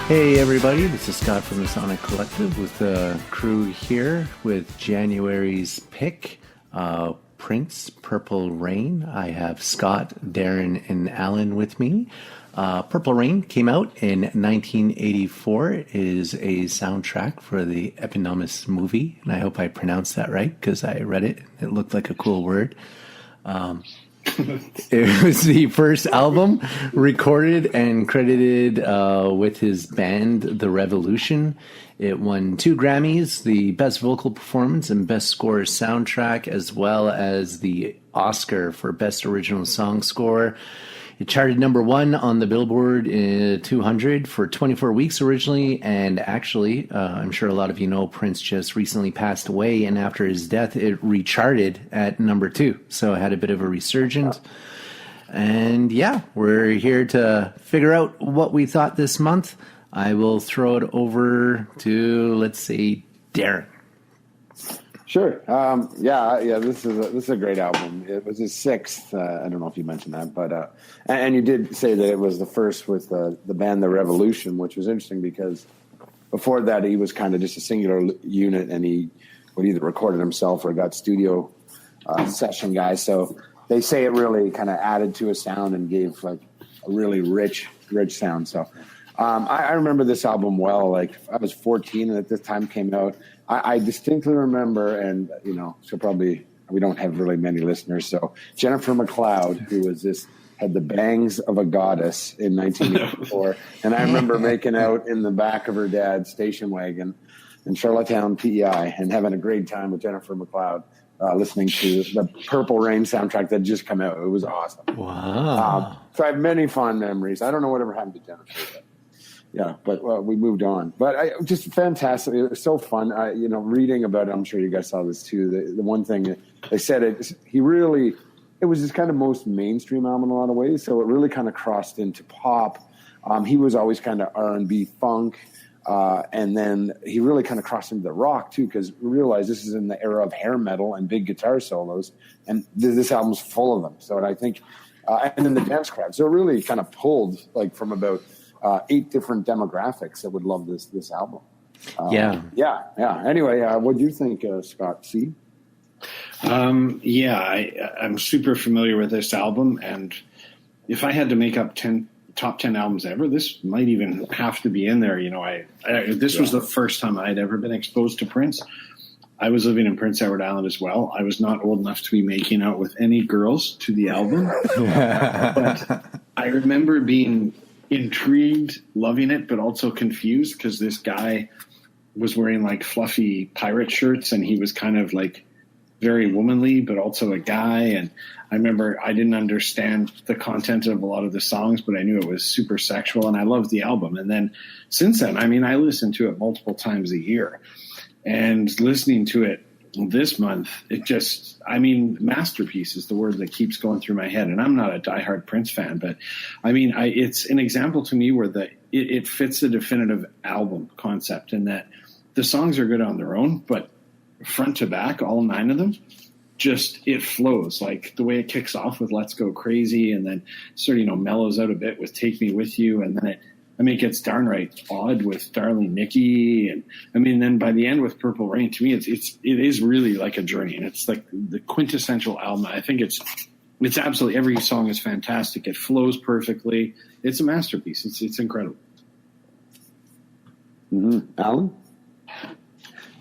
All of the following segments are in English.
Hey everybody, this is Scott from the Sonic Collective with the crew here with January's pick, Prince, Purple Rain. I have Scott, Darren, and Alan with me. Purple Rain came out in 1984. It is a soundtrack for the eponymous movie, and I hope I pronounced that right because I read it. It looked like a cool word. It was the first album recorded and credited with his band, The Revolution. It won 2 Grammys, the Best Vocal Performance and Best Score Soundtrack, as well as the Oscar for Best Original Song Score. It charted number 1 on the Billboard 200 for 24 weeks originally, and actually, I'm sure a lot of you know Prince just recently passed away, and after his death, it recharted at number 2. So it had a bit of a resurgence. And yeah, we're here to figure out what we thought this month. I will throw it over to, let's say, Darren. Sure. Yeah. This is a great album. It was his 6th. I don't know if you mentioned that, but and you did say that it was the first with the band The Revolution, which was interesting because before that he was kind of just a singular unit, and he would either record it himself or got studio session guys. So they say it really kind of added to his sound and gave like a really rich sound. So I remember this album well. Like I was 14 and at this time came out. I distinctly remember, and so probably we don't have really many listeners. So Jennifer McLeod, who had the bangs of a goddess in 1984, and I remember making out in the back of her dad's station wagon in Charlottetown, PEI, and having a great time with Jennifer McLeod, listening to the Purple Rain soundtrack that just come out. It was awesome. Wow! So I have many fond memories. I don't know whatever happened to Jennifer. But we moved on. But just fantastic. It was so fun. Reading about it, I'm sure you guys saw this too. The one thing they said, it was his kind of most mainstream album in a lot of ways. So it really kind of crossed into pop. He was always kind of R&B funk. And then he really kind of crossed into the rock too, because we realized this is in the era of hair metal and big guitar solos. And this album's full of them. So I think, and then the dance crowd. So it really kind of pulled like from about 8 different demographics that would love this album. Yeah. Anyway, what do you think, Scott C? I'm super familiar with this album, and if I had to make up top 10 albums ever, this might even have to be in there. This was the first time I'd ever been exposed to Prince. I was living in Prince Edward Island as well. I was not old enough to be making out with any girls to the album, but I remember being intrigued, loving it, but also confused because this guy was wearing like fluffy pirate shirts and he was kind of like very womanly, but also a guy. And I remember I didn't understand the content of a lot of the songs, but I knew it was super sexual and I loved the album. And then since then, I listen to it multiple times a year, and listening to it this month, masterpiece is the word that keeps going through my head. And I'm not a diehard Prince fan, but it's an example to me where it fits the definitive album concept in that the songs are good on their own, but front to back, all 9 of them, just it flows. Like the way it kicks off with Let's Go Crazy, and then sort of mellows out a bit with Take Me With You, and then it gets darn right odd with Darling Nikki, and then by the end with Purple Rain, to me it is really like a journey, and it's like the quintessential album. I think it's absolutely, every song is fantastic. It flows perfectly. It's a masterpiece. It's incredible. Mm-hmm. Alan?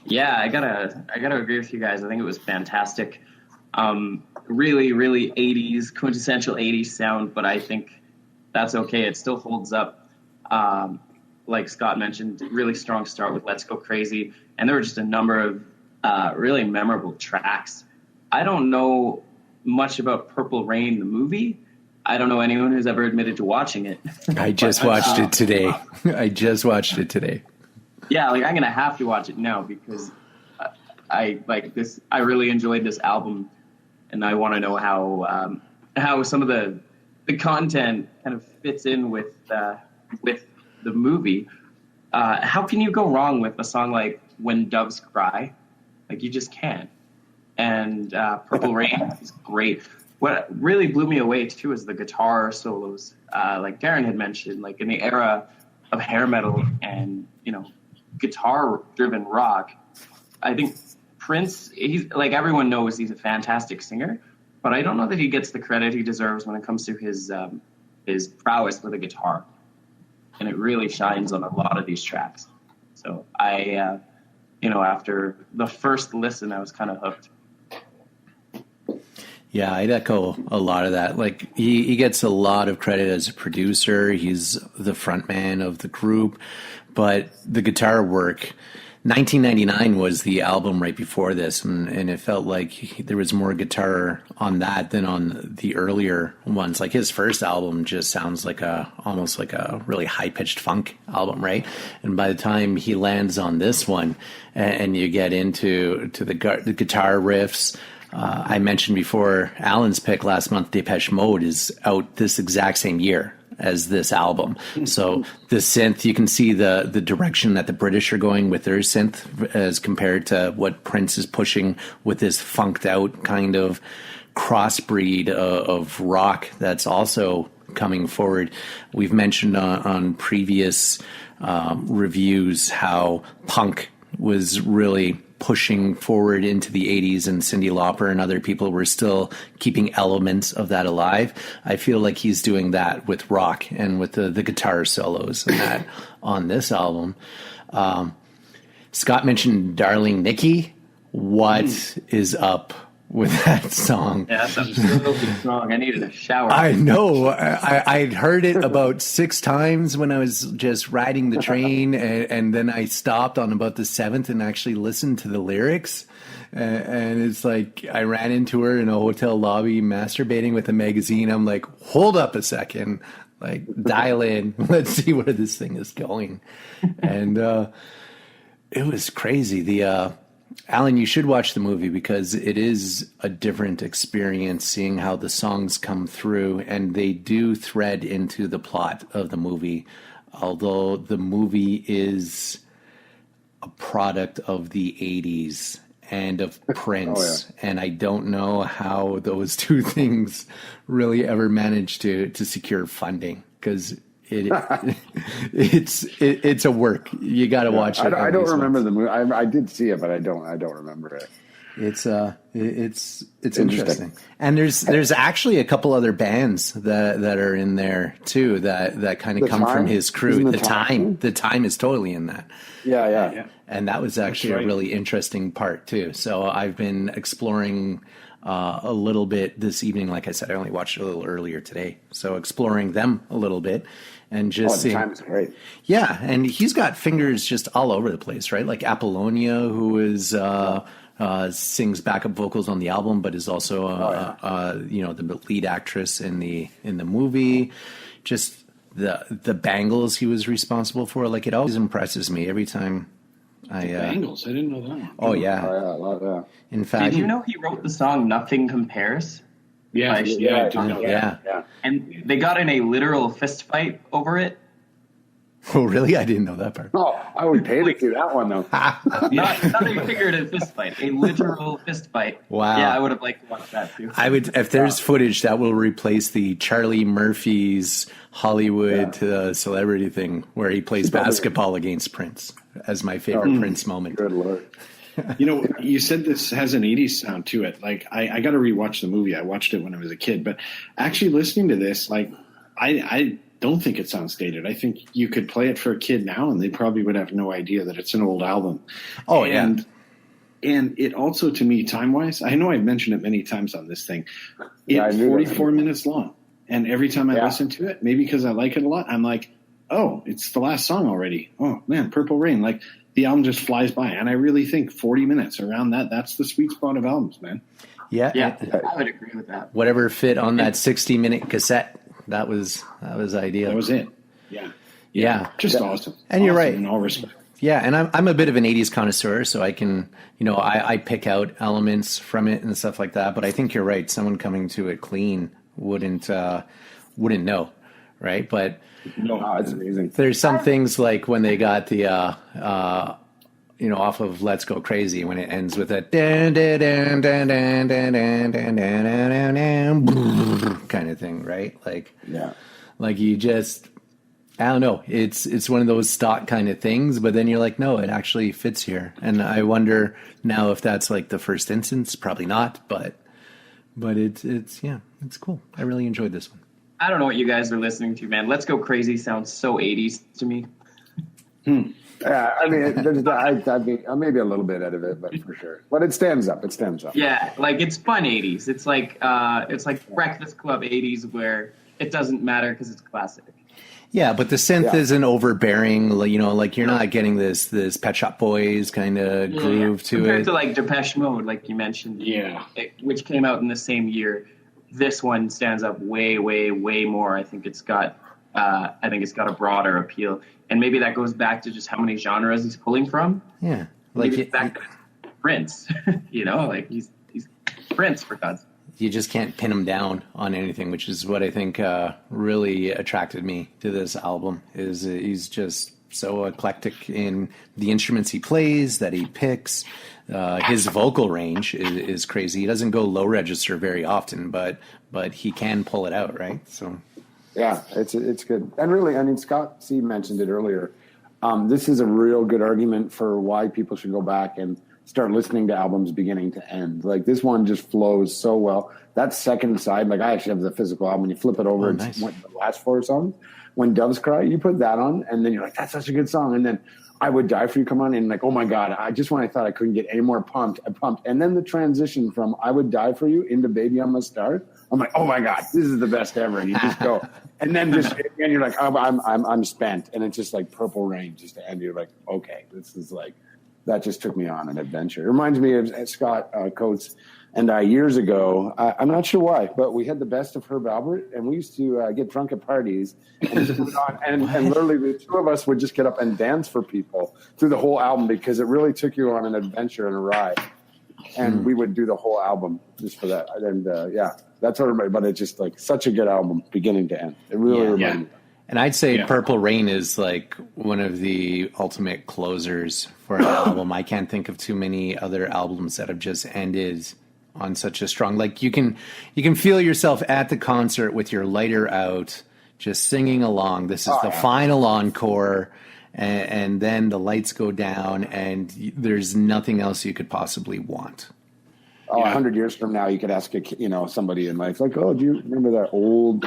Yeah, I gotta agree with you guys. I think it was fantastic. Really, really 80s, quintessential 80s sound, but I think that's okay. It still holds up. Like Scott mentioned, really strong start with Let's Go Crazy. And there were just a number of really memorable tracks. I don't know much about Purple Rain, the movie. I don't know anyone who's ever admitted to watching it. I just watched it today. Yeah, I'm going to have to watch it now because I like this. I really enjoyed this album, and I want to know how some of the content kind of fits in with the movie. How can you go wrong with a song like When Doves Cry? Like, you just can't. And Purple Rain is great. What really blew me away, too, is the guitar solos. Like Darren had mentioned, like in the era hair metal and, you know, guitar driven rock. I think Prince, he's like, everyone knows he's a fantastic singer, but I don't know that he gets the credit he deserves when it comes to his prowess with a guitar. And it really shines on a lot of these tracks. So I, you know, after the first listen, I was kind of hooked. Yeah, I'd echo a lot of that. Like he gets a lot of credit as a producer. He's the front man of the group, but the guitar work, 1999 was the album right before this, and it felt like there was more guitar on that than on the earlier ones. Like his first album just sounds like almost like a really high pitched funk album, right? And by the time he lands on this one, and you get into the guitar riffs. I mentioned before, Alan's pick last month, Depeche Mode, is out this exact same year as this album. So the synth, you can see the direction that the British are going with their synth as compared to what Prince is pushing with this funked out kind of crossbreed of rock that's also coming forward. We've mentioned on previous reviews how punk was really pushing forward into the 80s, and Cyndi Lauper and other people were still keeping elements of that alive. I feel like he's doing that with rock and with the guitar solos and that on this album. Scott mentioned Darling Nikki. What is up with that song? Yeah, that's absolutely wrong. I needed a shower. I know. I'd heard it about 6 times when I was just riding the train, and then I stopped on about the 7th and actually listened to the lyrics. And it's like I ran into her in a hotel lobby masturbating with a magazine. I'm like, hold up a second, like dial in. Let's see where this thing is going. And it was crazy. Alan, you should watch the movie because it is a different experience seeing how the songs come through, and they do thread into the plot of the movie. Although the movie is a product of the 80s and of Prince, and I don't know how those two things really ever managed to secure funding, because it's a work. You got to watch it. I don't remember the movie. I did see it, but I don't remember it. It's interesting. And there's actually a couple other bands that are in there too that kind of come from his crew. The Time is totally in that. Yeah. And that was actually a really interesting part too. So I've been exploring a little bit this evening. Like I said, I only watched it a little earlier today. So exploring them a little bit and just seeing. The Time is great. Yeah, and he's got fingers just all over the place, right? Like Apollonia, who is sings backup vocals on the album, but is also the lead actress in the movie. Just the bangles he was responsible for. Like, it always impresses me every time. Bangles, I didn't know that one. Oh yeah. Yeah. In fact, did you know he wrote the song "Nothing Compares"? Yeah, I do know that. Yeah. And they got in a literal fist fight over it. Oh, really? I didn't know that part. Oh, I would pay to see that one, though. Not a figurative fist fight, a literal fist fight. Wow. Yeah, I would have liked to watch that too. I would, if there's footage that will replace the Charlie Murphy's Hollywood celebrity thing where he plays basketball against Prince as my favorite Prince moment. Good Lord. You know, you said this has an 80s sound to it. Like, I got to rewatch the movie. I watched it when I was a kid. But actually listening to this, like, I don't think it sounds dated. I think you could play it for a kid now and they probably would have no idea that it's an old album. Oh, and it also, to me, time-wise, I know I've mentioned it many times on this thing. It's 44 minutes long. And every time I listen to it, maybe because I like it a lot, I'm like, oh, it's the last song already. Oh, man, Purple Rain. Like, the album just flies by. And I really think 40 minutes around that's the sweet spot of albums, man. Yeah. I would agree with that. Whatever fit on that 60-minute cassette, that was ideal. That was it. Yeah. Just awesome. And you're right. In all respect. Yeah, and I'm a bit of an 80s connoisseur, so I can, I pick out elements from it and stuff like that. But I think you're right. Someone coming to it clean wouldn't know, right? But No, it's amazing. there's some things like when they got the off of Let's Go Crazy, when it ends with a kind of thing, right? Like, Yeah. like you just, I don't know. It's one of those stock kind of things, but then you're like, no, it actually fits here. And I wonder now if that's like the first instance. Probably not, but it's yeah, it's cool. I really enjoyed this one. I don't know what you guys are listening to, man. Let's Go Crazy sounds so 80s to me. Yeah, I mean, maybe a little bit out of it, but for sure. But it stands up. It stands up. Yeah, like it's fun 80s. It's like Breakfast Club 80s where it doesn't matter because it's classic. Yeah, but the synth isn't overbearing. You know, like you're not getting this Pet Shop Boys kind of groove to Compared it. to like Depeche Mode, like you mentioned, which came out in the same year. This one stands up way, way, way more. I think it's got a broader appeal, and maybe that goes back to just how many genres he's pulling from. Yeah, like maybe back to Prince, you know, like he's Prince for God's sake. You just can't pin him down on anything, which is what I think really attracted me to this album. Is he's just so eclectic in the instruments he plays, that he picks. His vocal range is crazy. He doesn't go low register very often, but he can pull it out, right? So yeah, it's good. And really, I mean, Scott C mentioned it earlier. This is a real good argument for why people should go back and start listening to albums beginning to end. Like this one just flows so well. That second side, like I actually have the physical album. When you flip it over, it's the last 4 songs. When Doves Cry, you put that on, and then you're like, that's such a good song. And then I Would Die For You come on, and like, oh my God, when I thought I couldn't get any more pumped, I pumped. And then the transition from I Would Die For You into Baby I'm a Star, I'm like, oh my God, this is the best ever. And you just go. And then and you're like, oh, I'm spent. And it's just like Purple Rain just to end. You're like, okay, this is like, that just took me on an adventure. It reminds me of Scott Coates and I years ago. I'm not sure why, but we had the best of Herb Alpert, and we used to get drunk at parties and just put it on, and literally the two of us would just get up and dance for people through the whole album because it really took you on an adventure and a ride. And we would do the whole album just for that. And that's what everybody. But it's just like such a good album, beginning to end. It really reminded me. And I'd say Purple Rain is like one of the ultimate closers for an album. I can't think of too many other albums that have just ended on such a strong, like you can feel yourself at the concert with your lighter out, just singing along. This is the final encore, and then the lights go down and there's nothing else you could possibly want. 100 years from now, you could ask somebody in life, like, oh, do you remember that old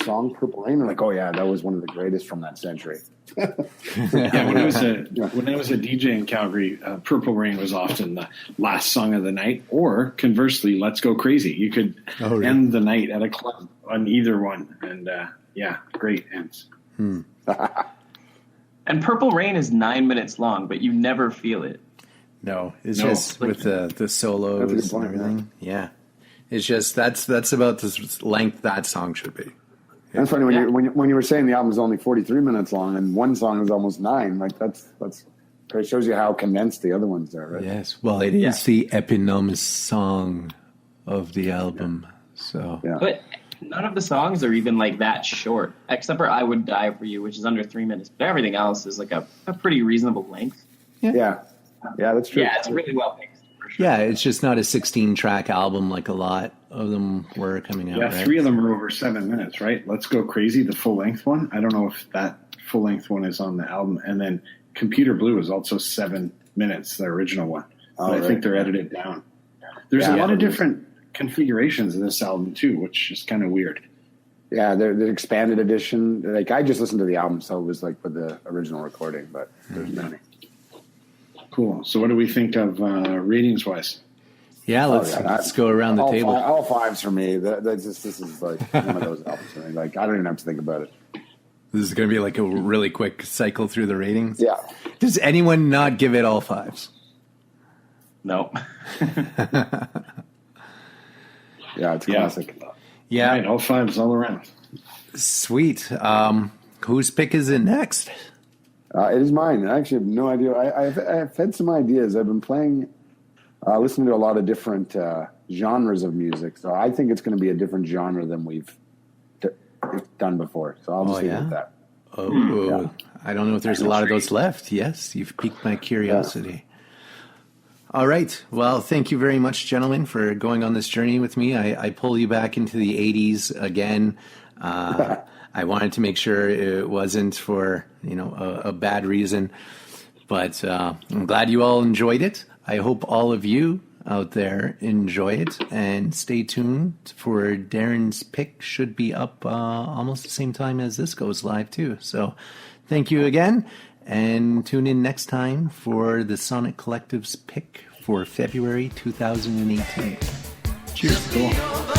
song Purple Rain? And like, oh yeah, that was one of the greatest from that century. When I was a DJ in Calgary, Purple Rain was often the last song of the night, or conversely, Let's Go Crazy. You could end the night at a club on either one, and great ends. And Purple Rain is 9 minutes long, but you never feel it. No, it's just with the solos and everything. Yeah. It's just that's about the length that song should be. Yeah. That's funny when you were saying the album's only 43 minutes long and one song is almost 9. Like that's it shows you how condensed the other ones are, right? Yes. Well, it is the eponymous song of the album. So, but none of the songs are even like that short, except for I Would Die For You, which is under 3 minutes. But everything else is like a pretty reasonable length. Yeah, that's true. Yeah, it's really well paced. Sure. Yeah, it's just not a 16-track album like a lot of them were coming out. Yeah, 3 of them are over 7 minutes, right? Let's Go Crazy, the full-length one. I don't know if that full-length one is on the album. And then Computer Blue is also 7 minutes, the original one. I think they're edited down. There's a lot of different configurations of this album, too, which is kind of weird. Yeah, the expanded edition. Like I just listened to the album, so it was like with the original recording, but there's many. Cool. So what do we think of ratings-wise? Yeah, let's go around the table. All 5s for me. This is like one of those albums for me. Like I don't even have to think about it. This is going to be like a really quick cycle through the ratings. Yeah. Does anyone not give it all 5s? No. Yeah, it's classic. Yeah. Right, all 5s all around. Sweet. Whose pick is it next? It is mine. I actually have no idea. I've had some ideas. I've been playing, listening to a lot of different genres of music. So I think it's going to be a different genre than we've done before. So I'll just leave it at that. I don't know if there's a lot of those left. Yes, you've piqued my curiosity. All right. Well, thank you very much, gentlemen, for going on this journey with me. I pull you back into the 80s again. I wanted to make sure it wasn't for, a bad reason. But I'm glad you all enjoyed it. I hope all of you out there enjoy it, and stay tuned for Darren's pick. Should be up almost the same time as this goes live too. So thank you again, and tune in next time for the Sonic Collective's pick for February 2018. Cheers. Cool.